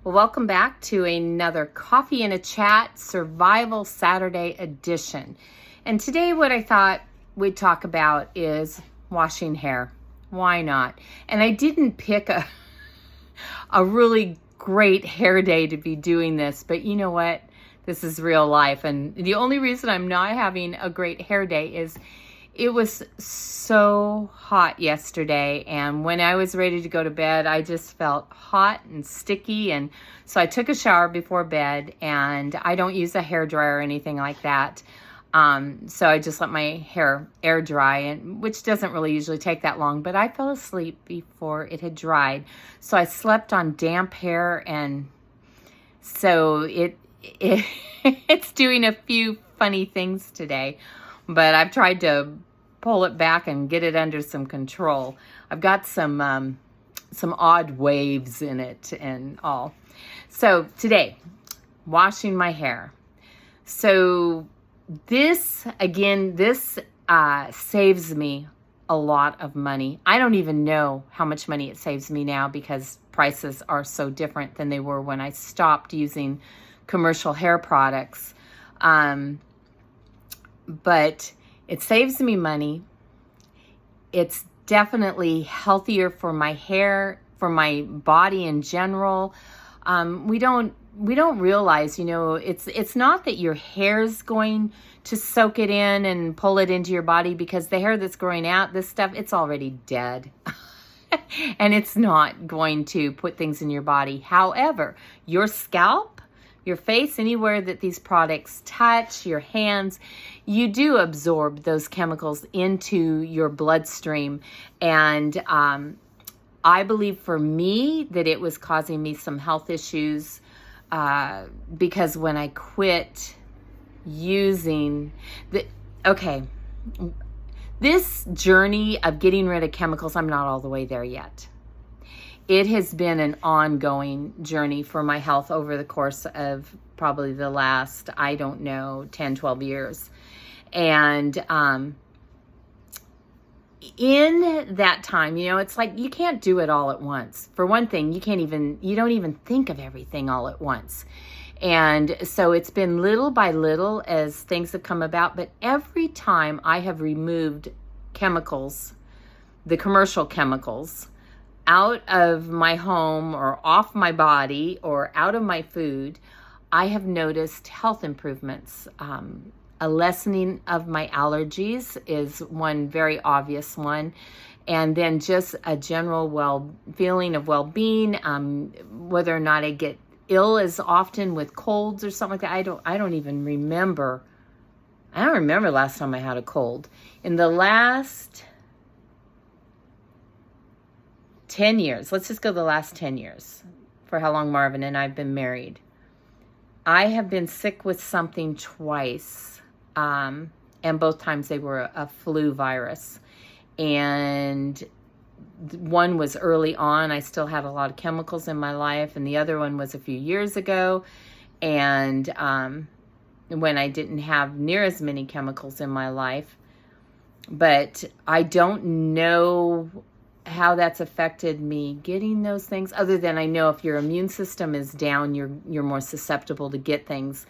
Well, welcome back to another Coffee and a Chat Survival Saturday edition. And today what I thought we'd talk about is washing hair. Why not? And I didn't pick a really great hair day to be doing this, but you know what? This is real life. And the only reason I'm not having a great hair day is it was so hot yesterday, and when I was ready to go to bed, I just felt hot and sticky, and so I took a shower before bed, and I don't use a hair dryer or anything like that. So I just let my hair air dry, and which doesn't really usually take that long, but I fell asleep before it had dried. So I slept on damp hair, and so it's doing a few funny things today, but I've tried to pull it back and get it under some control. I've got some odd waves in it and all. So today, washing my hair. So this saves me a lot of money. I don't even know how much money it saves me now because prices are so different than they were when I stopped using commercial hair products. But it saves me money. It's definitely healthier for my hair, for my body in general. We don't realize, it's not that your hair's going to soak it in and pull it into your body, because the hair that's growing out, this stuff, it's already dead. And it's not going to put things in your body. However, your scalp, your face, anywhere that these products touch, your hands, you do absorb those chemicals into your bloodstream. And I believe for me that it was causing me some health issues because when I quit using this journey of getting rid of chemicals, I'm not all the way there yet. It has been an ongoing journey for my health over the course of probably the last, 10, 12 years. And in that time, it's like you can't do it all at once. For one thing, you don't even think of everything all at once. And so it's been little by little as things have come about. But every time I have removed chemicals, the commercial chemicals, out of my home or off my body or out of my food, I have noticed health improvements. A lessening of my allergies is one very obvious one. And then just a general feeling of well-being, whether or not I get ill as often with colds or something like that. I don't even remember. I don't remember last time I had a cold. In the last 10 years, let's just go the last 10 years for how long Marvin and I've been married. I have been sick with something twice, and both times they were a flu virus. And one was early on, I still had a lot of chemicals in my life, and the other one was a few years ago, and when I didn't have near as many chemicals in my life. But I don't know how that's affected me getting those things, other than I know if your immune system is down, you're more susceptible to get things.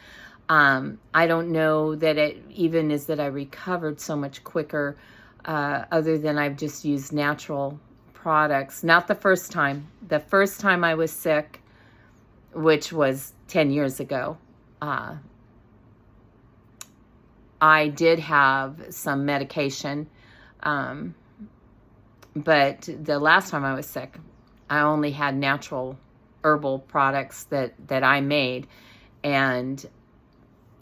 I don't know that it even is that I recovered so much quicker, other than I've just used natural products. Not the first time. The first time I was sick, which was 10 years ago, I did have some medication, but the last time I was sick, I only had natural herbal products that I made. And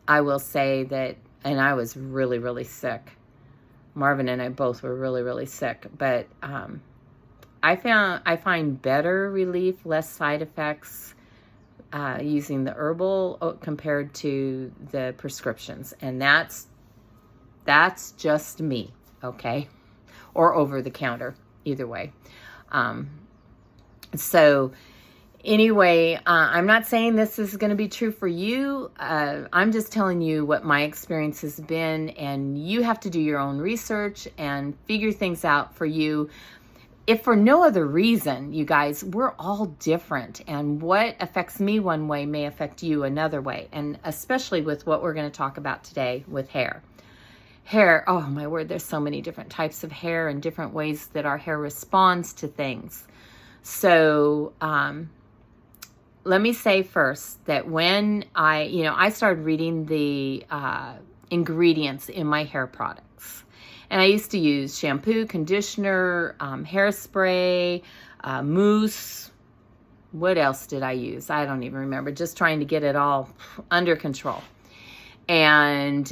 I will say that, and I was really, really sick. Marvin and I both were really, really sick. But I find better relief, less side effects using the herbal compared to the prescriptions. And that's just me, okay? Or over the counter. Either way. So anyway, I'm not saying this is going to be true for you. I'm just telling you what my experience has been, and you have to do your own research and figure things out for you. if for no other reason, you guys, we're all different, and what affects me one way may affect you another way, and especially with what we're going to talk about today with hair. Hair, oh my word, there's so many different types of hair and different ways that our hair responds to things. So let me say first that when I started reading the ingredients in my hair products, and I used to use shampoo, conditioner, hairspray, mousse. What else did I use? I don't even remember. Just trying to get it all under control. And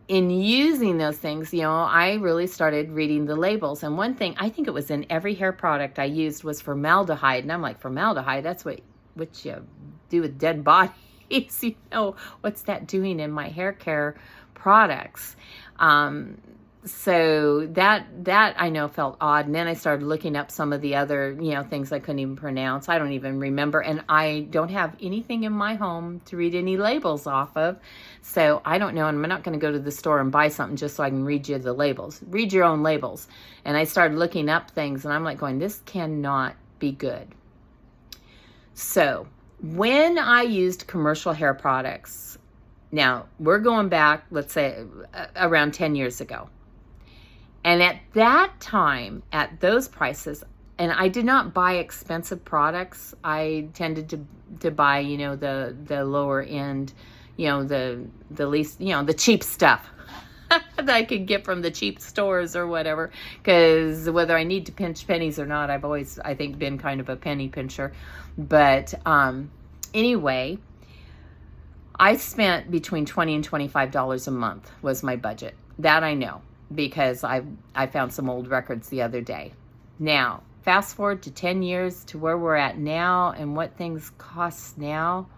in using those things, I really started reading the labels. And one thing, I think it was in every hair product I used, was formaldehyde. And I'm like, formaldehyde? That's what you do with dead bodies. What's that doing in my hair care products? So that I know felt odd. And then I started looking up some of the other, things I couldn't even pronounce. I don't even remember. And I don't have anything in my home to read any labels off of. So I don't know. And I'm not going to go to the store and buy something just so I can read you the labels. Read your own labels. And I started looking up things, and I'm like going, this cannot be good. So when I used commercial hair products, now we're going back, let's say around 10 years ago. And at that time, at those prices, and I did not buy expensive products. I tended to buy, the lower end, the least, the cheap stuff that I could get from the cheap stores or whatever. Because whether I need to pinch pennies or not, I've always, I think, been kind of a penny pincher. But anyway, I spent between $20 and $25 a month was my budget. That I know, because I found some old records the other day. Now, fast forward to 10 years to where we're at now and what things cost now.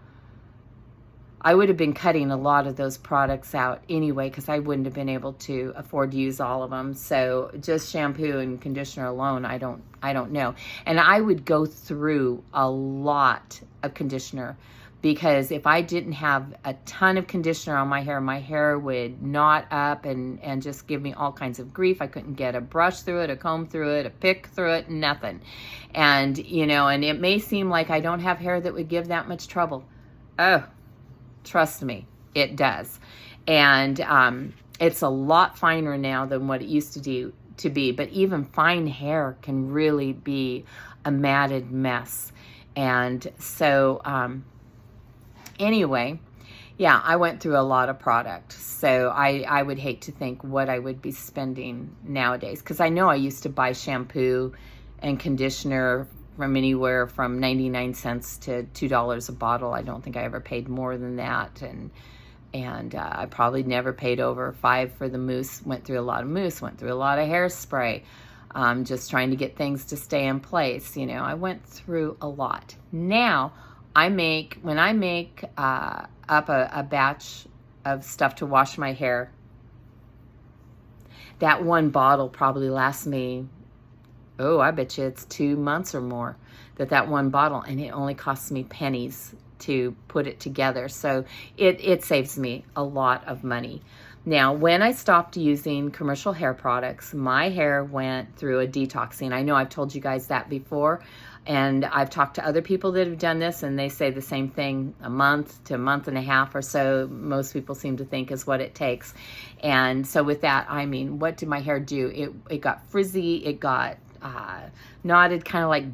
I would have been cutting a lot of those products out anyway, because I wouldn't have been able to afford to use all of them. So just shampoo and conditioner alone, I don't know. And I would go through a lot of conditioner, because if I didn't have a ton of conditioner on my hair would knot up and just give me all kinds of grief. I couldn't get a brush through it, a comb through it, a pick through it, nothing. And, and it may seem like I don't have hair that would give that much trouble. Oh, trust me, it does. And it's a lot finer now than what it used to be. But even fine hair can really be a matted mess. And so anyway, yeah, I went through a lot of product. So I would hate to think what I would be spending nowadays, because I know I used to buy shampoo and conditioner from anywhere from 99 cents to $2 a bottle. I don't think I ever paid more than that. And I probably never paid over $5 for the mousse. Went through a lot of mousse, went through a lot of hairspray, just trying to get things to stay in place. I went through a lot. Now, when I make up a batch of stuff to wash my hair, that one bottle probably lasts me, I bet you it's 2 months or more, that one bottle, and it only costs me pennies to put it together. So it saves me a lot of money. Now, when I stopped using commercial hair products, my hair went through a detoxing. I know I've told you guys that before, and I've talked to other people that have done this, and they say the same thing, a month to a month and a half or so, most people seem to think is what it takes. And so with that, what did my hair do? It got frizzy, it got knotted, kind of like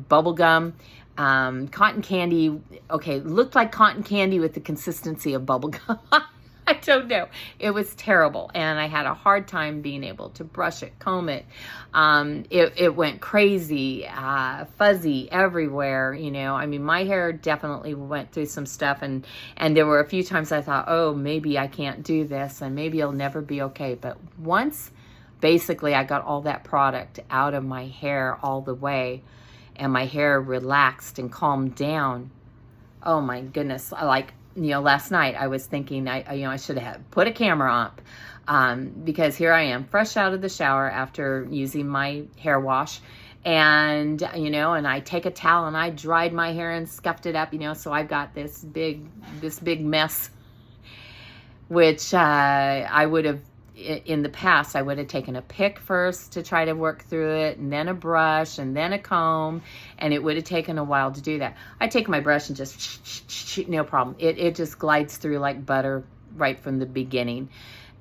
bubble gum. Cotton candy, looked like cotton candy with the consistency of bubble gum. I don't know. It was terrible. And I had a hard time being able to brush it, comb it. It went crazy, fuzzy everywhere, my hair definitely went through some stuff. And there were a few times I thought, maybe I can't do this and maybe it'll never be okay. But once basically I got all that product out of my hair all the way, and my hair relaxed and calmed down. Oh my goodness. Last night I was thinking I should have put a camera up, because here I am fresh out of the shower after using my hair wash, and and I take a towel and I dried my hair and scuffed it up, so I've got this big mess, which I would have in the past, I would have taken a pick first to try to work through it, and then a brush, and then a comb, and it would have taken a while to do that. I take my brush and just, no problem. It just glides through like butter right from the beginning,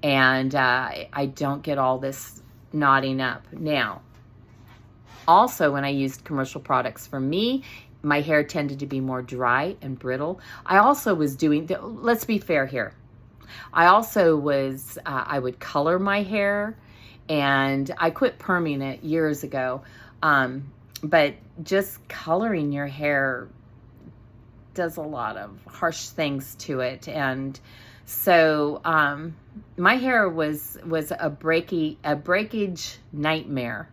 and I don't get all this knotting up. Now, also when I used commercial products, for me, my hair tended to be more dry and brittle. I also was doing, let's be fair here, I also was, I would color my hair, and I quit perming it years ago. But just coloring your hair does a lot of harsh things to it. And so, my hair was a breakage nightmare,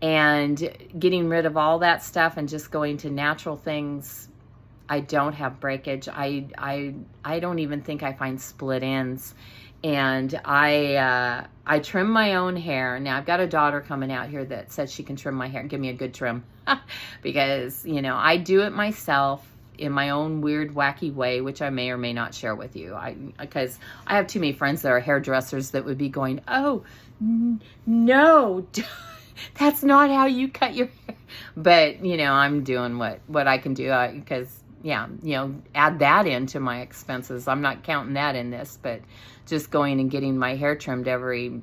and getting rid of all that stuff and just going to natural things. I don't have breakage. I don't even think I find split ends. And I trim my own hair. Now, I've got a daughter coming out here that says she can trim my hair and give me a good trim. Because, I do it myself in my own weird, wacky way, which I may or may not share with you. Because I have too many friends that are hairdressers that would be going, oh, no, that's not how you cut your hair. But, I'm doing what I can do because... yeah, add that into my expenses. I'm not counting that in this, but just going and getting my hair trimmed every,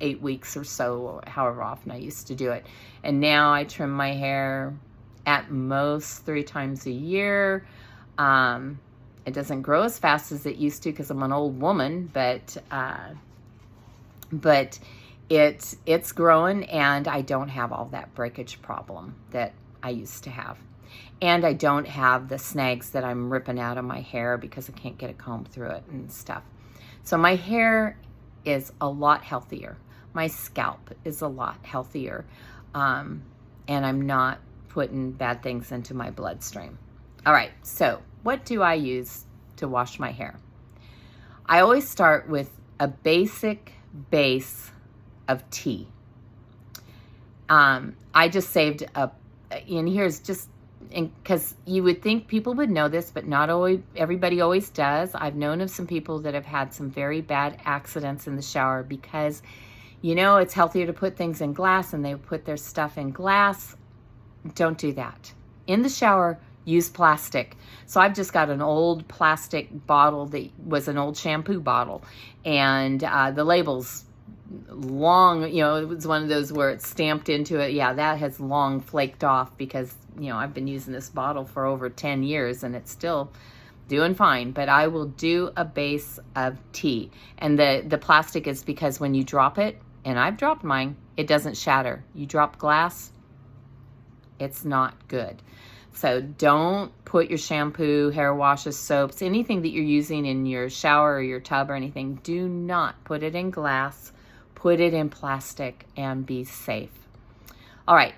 8 weeks or so, however often I used to do it. And now I trim my hair at most 3 times a year. It doesn't grow as fast as it used to because I'm an old woman, but it's growing, and I don't have all that breakage problem that I used to have. And I don't have the snags that I'm ripping out of my hair because I can't get a comb through it and stuff. So my hair is a lot healthier. My scalp is a lot healthier. And I'm not putting bad things into my bloodstream. All right, so what do I use to wash my hair? I always start with a basic base of tea. I just saved up, and here's just, because you would think people would know this, but not always, everybody always does. I've known of some people that have had some very bad accidents in the shower because, it's healthier to put things in glass, and they put their stuff in glass. Don't do that. In the shower, use plastic. So I've just got an old plastic bottle that was an old shampoo bottle, and the label's long, it was one of those where it's stamped into it. Yeah, that has long flaked off because, I've been using this bottle for over 10 years and it's still doing fine. But I will do a base of tea. And the plastic is because when you drop it, and I've dropped mine, it doesn't shatter. You drop glass, it's not good. So don't put your shampoo, hair washes, soaps, anything that you're using in your shower or your tub or anything, do not put it in glass. Put it in plastic and be safe. All right.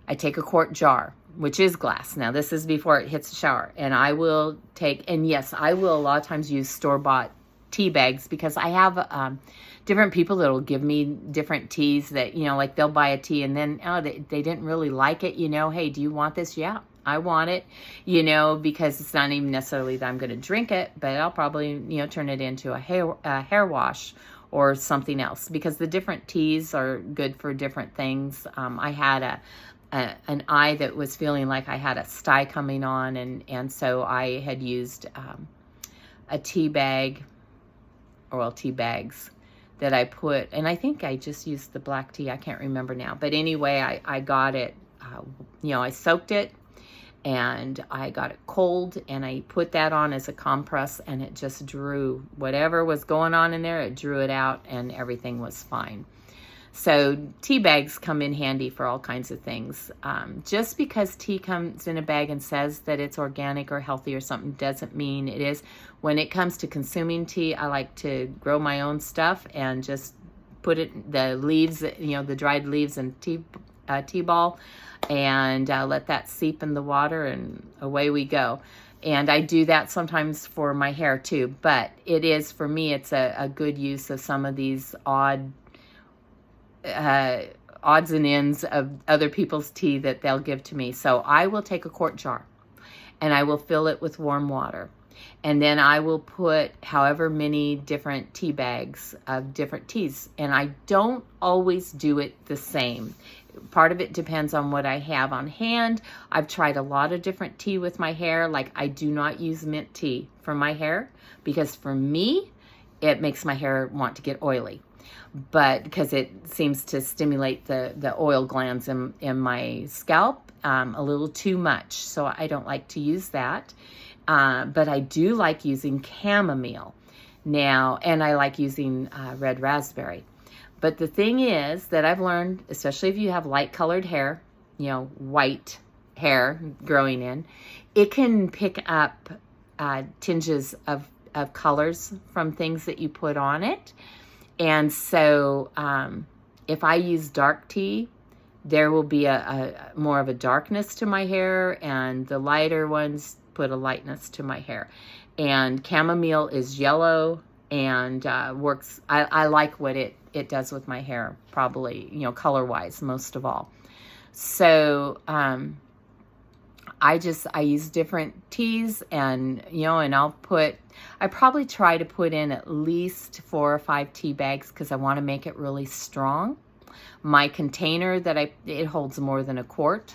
I take a quart jar, which is glass. Now, this is before it hits the shower. And I will take, and yes, I will a lot of times use store-bought tea bags because I have different people that will give me different teas that, like they'll buy a tea and then, they didn't really like it. Hey, do you want this? Yeah, I want it, because it's not even necessarily that I'm going to drink it, but I'll probably, turn it into a hair wash or something else, because the different teas are good for different things. I had an eye that was feeling like I had a sty coming on, and so I had used a tea bag, or tea bags that I put, and I think I just used the black tea, I can't remember now, but anyway, I got it, I soaked it, and I got it cold, and I put that on as a compress, and it just drew whatever was going on in there, it drew it out, and everything was fine. So tea bags come in handy for all kinds of things. Just because tea comes in a bag and says that it's organic or healthy or something doesn't mean it is. When it comes to consuming tea, I like to grow my own stuff and just put it, the leaves, the dried leaves in tea ball, and let that seep in the water, and away we go. And I do that sometimes for my hair too, but it is, for me, it's a good use of some of these odds and ends of other people's tea that they'll give to me. So I will take a quart jar and I will fill it with warm water. And then I will put however many different tea bags of different teas. And I don't always do it the same. Part of it depends on what I have on hand. I've tried a lot of different tea with my hair. Like, I do not use mint tea for my hair because for me, it makes my hair want to get oily. But because it seems to stimulate the oil glands in my scalp a little too much. So I don't like to use that. But I do like using chamomile now, and I like using red raspberry. But the thing is that I've learned, especially if you have light colored hair, you know, white hair growing in, it can pick up tinges of colors from things that you put on it. And so if I use dark tea, there will be a more of a darkness to my hair, and the lighter ones put a lightness to my hair. And chamomile is yellow and works. I like what it does with my hair, probably, you know, color-wise most of all. So I use different teas, and, you know, and I probably try to put in at least 4 or 5 tea bags because I want to make it really strong. My container it holds more than a quart,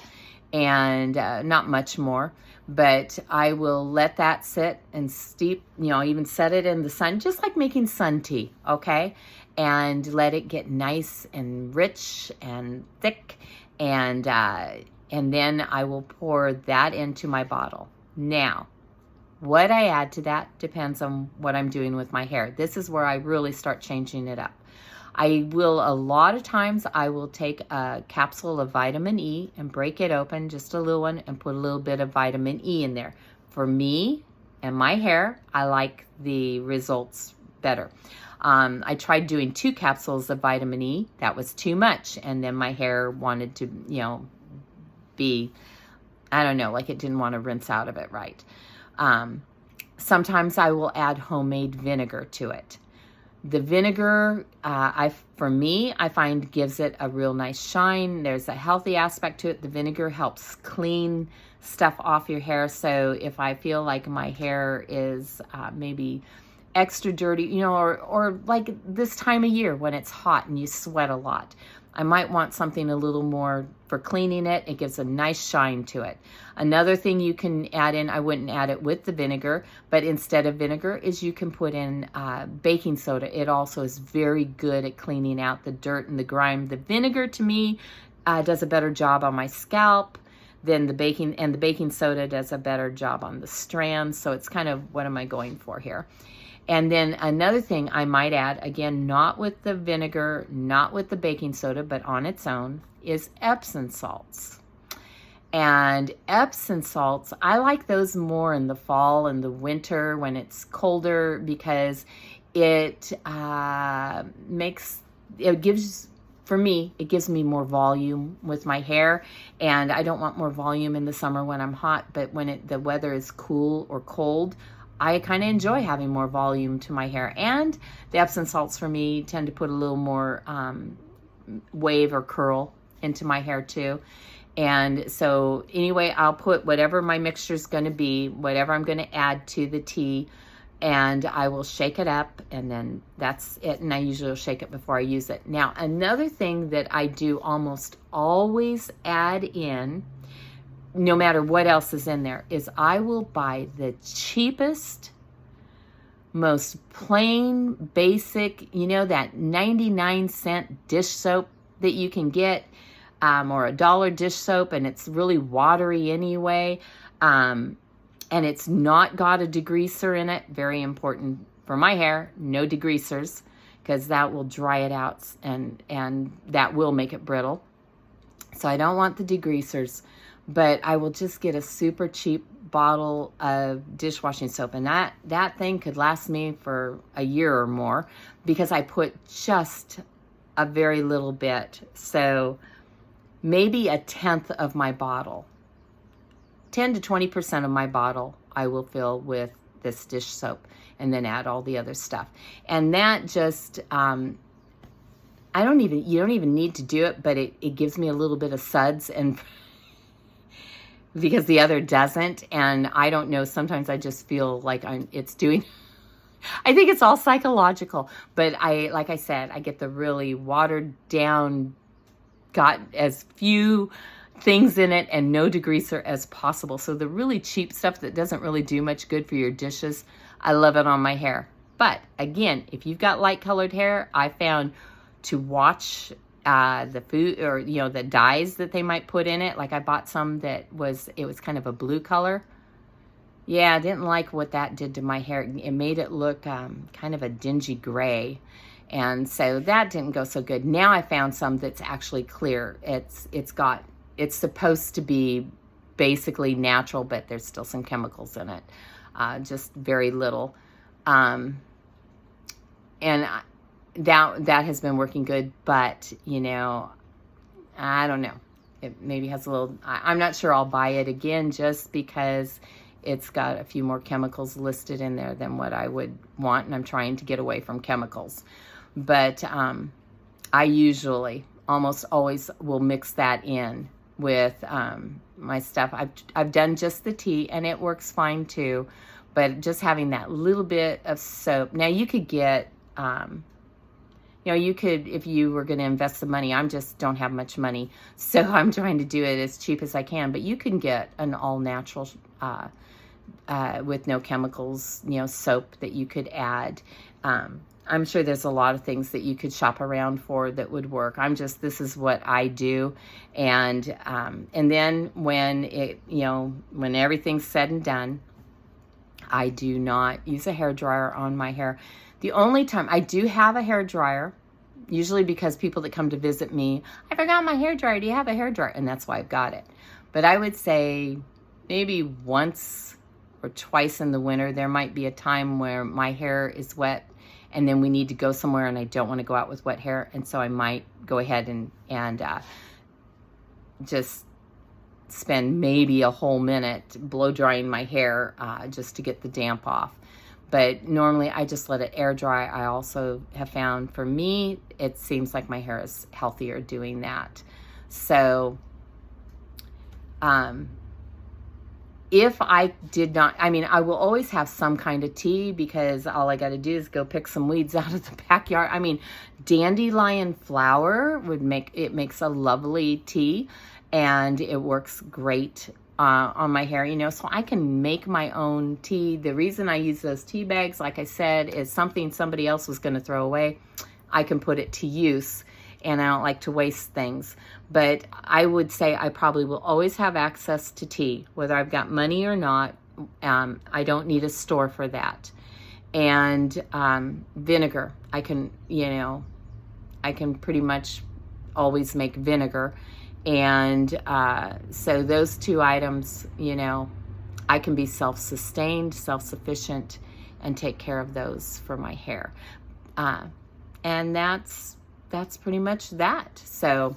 and not much more, but I will let that sit and steep, you know, even set it in the sun, just like making sun tea, okay? And let it get nice and rich and thick, and then I will pour that into my bottle. Now, what I add to that depends on what I'm doing with my hair. This is where I really start changing it up. A lot of times I will take a capsule of vitamin E and break it open, just a little one, and put a little bit of vitamin E in there. For me and my hair, I like the results better. I tried doing 2 capsules of vitamin E. That was too much. And then my hair wanted to, you know, be, I don't know, like it didn't want to rinse out of it right. Sometimes I will add homemade vinegar to it. The vinegar, for me, I find gives it a real nice shine. There's a healthy aspect to it. The vinegar helps clean stuff off your hair. So if I feel like my hair is maybe extra dirty, you know, or like this time of year when it's hot and you sweat a lot, I might want something a little more for cleaning it. It gives a nice shine to it. Another thing you can add in, I wouldn't add it with the vinegar, but instead of vinegar is you can put in baking soda. It also is very good at cleaning out the dirt and the grime. The vinegar to me does a better job on my scalp than the baking soda does a better job on the strands. So it's kind of, what am I going for here? And then another thing I might add, again, not with the vinegar, not with the baking soda, but on its own, is Epsom salts. And Epsom salts, I like those more in the fall and the winter when it's colder, because it gives me more volume with my hair. And I don't want more volume in the summer when I'm hot, but when the weather is cool or cold, I kind of enjoy having more volume to my hair. And the Epsom salts for me tend to put a little more wave or curl into my hair too. And so anyway, I'll put whatever my mixture is going to be, whatever I'm going to add to the tea, and I will shake it up, and then that's it. And I usually will shake it before I use it. Now, another thing that I do almost always add in, no matter what else is in there, is I will buy the cheapest, most plain, basic, you know, that 99-cent dish soap that you can get, or a $1 dish soap, and it's really watery anyway, and it's not got a degreaser in it. Very important for my hair, no degreasers, because that will dry it out, and that will make it brittle. So I don't want the degreasers. But I will just get a super cheap bottle of dishwashing soap. And that thing could last me for a year or more, because I put just a very little bit. So maybe 1/10 of my bottle, 10 to 20% of my bottle, I will fill with this dish soap, and then add all the other stuff. And that just, you don't even need to do it, but it gives me a little bit of suds, and because the other doesn't. And I don't know, sometimes I just feel like it's doing, I think it's all psychological, but like I said, I get the really watered down, got as few things in it and no degreaser as possible. So the really cheap stuff that doesn't really do much good for your dishes, I love it on my hair. But again, if you've got light colored hair, I found to watch the food, or the dyes that they might put in it. Like I bought some that was kind of a blue color. Yeah, I didn't like what that did to my hair. It made it look kind of a dingy gray. And so that didn't go so good. Now I found some that's actually clear. It's supposed to be basically natural, but there's still some chemicals in it. Just very little. And that has been working good, but I don't know. It maybe has a little, I'm not sure I'll buy it again just because it's got a few more chemicals listed in there than what I would want, and I'm trying to get away from chemicals. But I usually almost always will mix that in with my stuff. I've done just the tea, and it works fine too, but just having that little bit of soap. Now you could get, you could, if you were going to invest some money, I just don't have much money, so I'm trying to do it as cheap as I can, but you can get an all-natural with no chemicals, soap that you could add. I'm sure there's a lot of things that you could shop around for that would work. This is what I do. And then when when everything's said and done, I do not use a hair dryer on my hair. The only time I do have a hair dryer, usually because people that come to visit me, I forgot my hair dryer. Do you have a hair dryer? And that's why I've got it. But I would say maybe once or twice in the winter, there might be a time where my hair is wet and then we need to go somewhere and I don't want to go out with wet hair. And so I might go ahead and just spend maybe a whole minute blow drying my hair just to get the damp off. But normally I just let it air dry. I also have found, for me, it seems like my hair is healthier doing that. So if I did not, I will always have some kind of tea, because all I got to do is go pick some weeds out of the backyard. Dandelion flower makes a lovely tea, and it works great on my hair, so I can make my own tea. The reason I use those tea bags, like I said, is something somebody else was going to throw away. I can put it to use, and I don't like to waste things. But I would say I probably will always have access to tea, whether I've got money or not. I don't need a store for that. And vinegar, I can pretty much always make vinegar. And so those two items, I can be self-sustained, self-sufficient, and take care of those for my hair. And that's pretty much that. So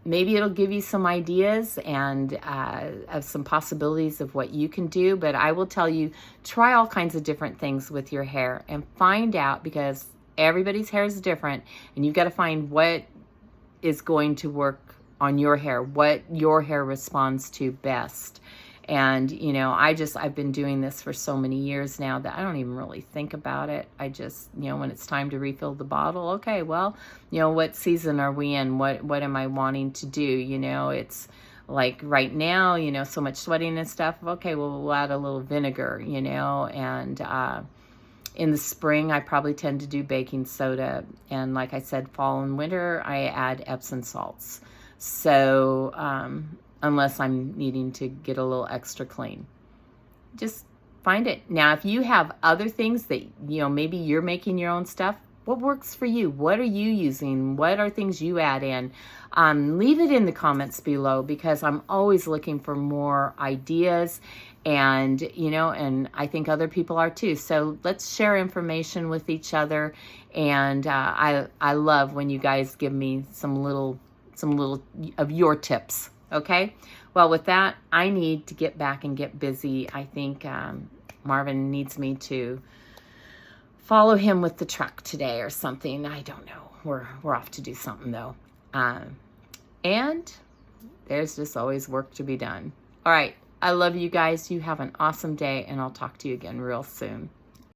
maybe it'll give you some ideas and of some possibilities of what you can do. But I will tell you, try all kinds of different things with your hair and find out, because everybody's hair is different, and you've got to find what is going to work on your hair, what your hair responds to best. And, I've been doing this for so many years now that I don't even really think about it. I just, when it's time to refill the bottle, okay, well, what season are we in? What am I wanting to do? It's like right now, so much sweating and stuff. Okay, well, we'll add a little vinegar, and in the spring, I probably tend to do baking soda. And like I said, fall and winter, I add Epsom salts. So, unless I'm needing to get a little extra clean, just find it. Now, if you have other things that, maybe you're making your own stuff, what works for you? What are you using? What are things you add in? Leave it in the comments below, because I'm always looking for more ideas, and, and I think other people are too. So let's share information with each other. And I love when you guys give me some little of your tips. Okay, well, with that, I need to get back and get busy. I think Marvin needs me to follow him with the truck today or something. I don't know. We're off to do something though. And there's just always work to be done. All right. I love you guys. You have an awesome day, and I'll talk to you again real soon.